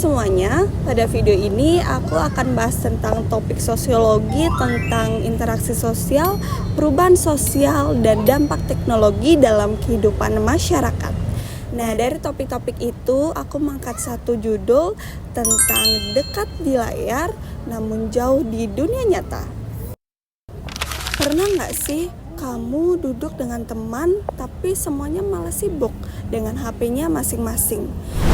semuanya, pada video ini aku akan bahas tentang topik sosiologi, tentang interaksi sosial, perubahan sosial, dan dampak teknologi dalam kehidupan masyarakat. Nah, dari topik-topik itu aku mengangkat satu judul tentang dekat di layar namun jauh di dunia nyata. Pernah nggak sih kamu duduk dengan teman tapi semuanya malah sibuk dengan HP-nya masing-masing?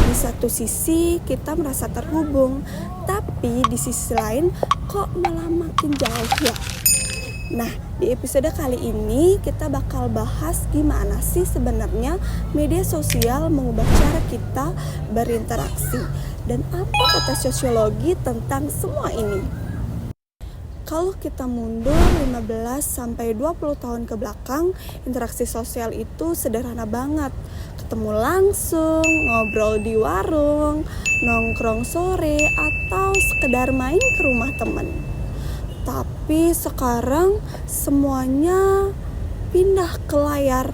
Di satu sisi kita merasa terhubung, tapi di sisi lain kok malah makin jauh ya? Nah, di episode kali ini kita bakal bahas gimana sih sebenarnya media sosial mengubah cara kita berinteraksi dan apa kata sosiologi tentang semua ini. Kalau kita mundur 15-20 tahun ke belakang, interaksi sosial itu sederhana banget. Ketemu langsung, ngobrol di warung, nongkrong sore, atau sekedar main ke rumah teman. Tapi sekarang semuanya pindah ke layar.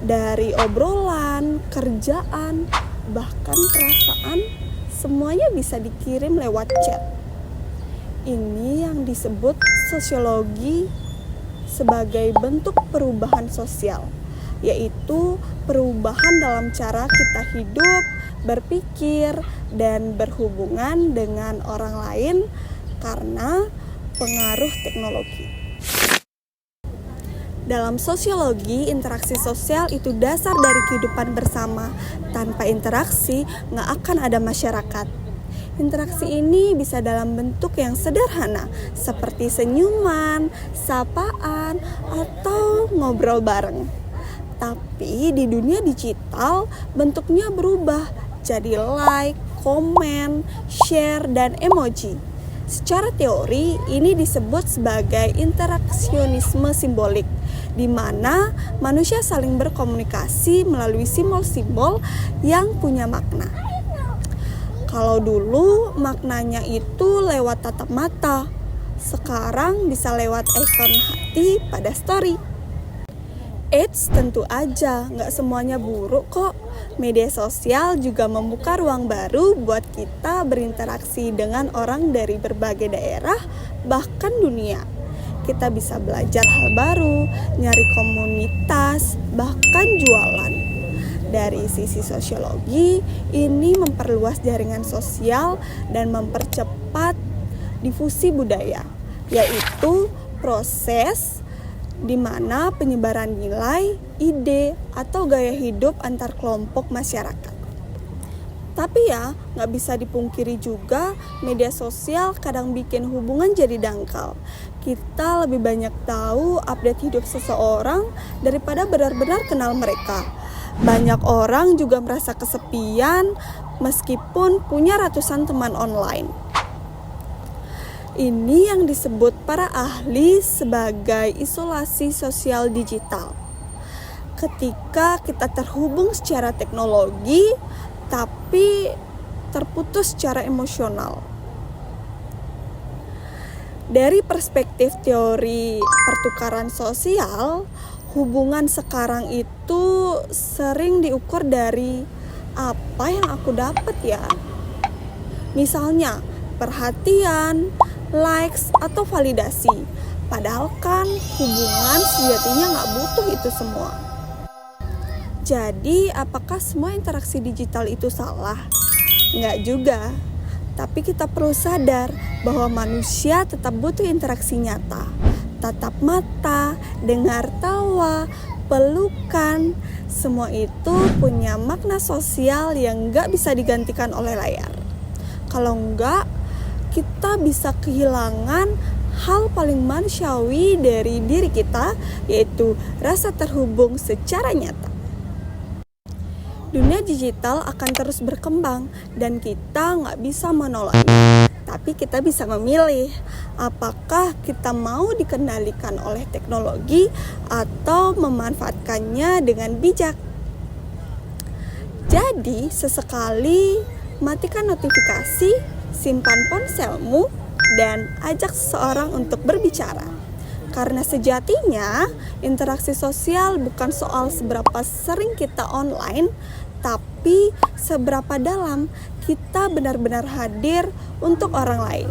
Dari obrolan, kerjaan, bahkan perasaan, semuanya bisa dikirim lewat chat. Ini yang disebut sosiologi sebagai bentuk perubahan sosial, yaitu perubahan dalam cara kita hidup, berpikir, dan berhubungan dengan orang lain karena pengaruh teknologi. Dalam sosiologi, interaksi sosial itu dasar dari kehidupan bersama. Tanpa interaksi, nggak akan ada masyarakat. Interaksi ini bisa dalam bentuk yang sederhana, seperti senyuman, sapaan, atau ngobrol bareng. Tapi di dunia digital, bentuknya berubah jadi like, komen, share, dan emoji. Secara teori, ini disebut sebagai interaksionisme simbolik, di mana manusia saling berkomunikasi melalui simbol-simbol yang punya makna. Kalau dulu maknanya itu lewat tatap mata, sekarang bisa lewat ikon hati pada story. Eits, tentu aja nggak semuanya buruk kok. Media sosial juga membuka ruang baru buat kita berinteraksi dengan orang dari berbagai daerah, bahkan dunia. Kita bisa belajar hal baru, nyari komunitas, bahkan jualan. Dari sisi sosiologi, ini memperluas jaringan sosial dan mempercepat difusi budaya, yaitu proses di mana penyebaran nilai, ide, atau gaya hidup antar kelompok masyarakat. Tapi ya, nggak bisa dipungkiri juga, media sosial kadang bikin hubungan jadi dangkal. Kita lebih banyak tahu update hidup seseorang daripada benar-benar kenal mereka. Banyak orang juga merasa kesepian meskipun punya ratusan teman online. Ini yang disebut para ahli sebagai isolasi sosial digital. Ketika kita terhubung secara teknologi, tapi terputus secara emosional. Dari perspektif teori pertukaran sosial, hubungan sekarang itu sering diukur dari apa yang aku dapat ya. Misalnya perhatian, likes, atau validasi. Padahal kan hubungan sejatinya nggak butuh itu semua. Jadi apakah semua interaksi digital itu salah? Nggak juga. Tapi kita perlu sadar bahwa manusia tetap butuh interaksi nyata. Tatap mata, dengar tawa, pelukan, semua itu punya makna sosial yang gak bisa digantikan oleh layar. Kalau enggak, kita bisa kehilangan hal paling manusiawi dari diri kita, yaitu rasa terhubung secara nyata. Dunia digital akan terus berkembang dan kita gak bisa menolaknya. Tapi kita bisa memilih apakah kita mau dikendalikan oleh teknologi atau memanfaatkannya dengan bijak. Jadi, sesekali matikan notifikasi, simpan ponselmu, dan ajak seseorang untuk berbicara. Karena sejatinya, interaksi sosial bukan soal seberapa sering kita online, tapi tapi seberapa dalam kita benar-benar hadir untuk orang lain.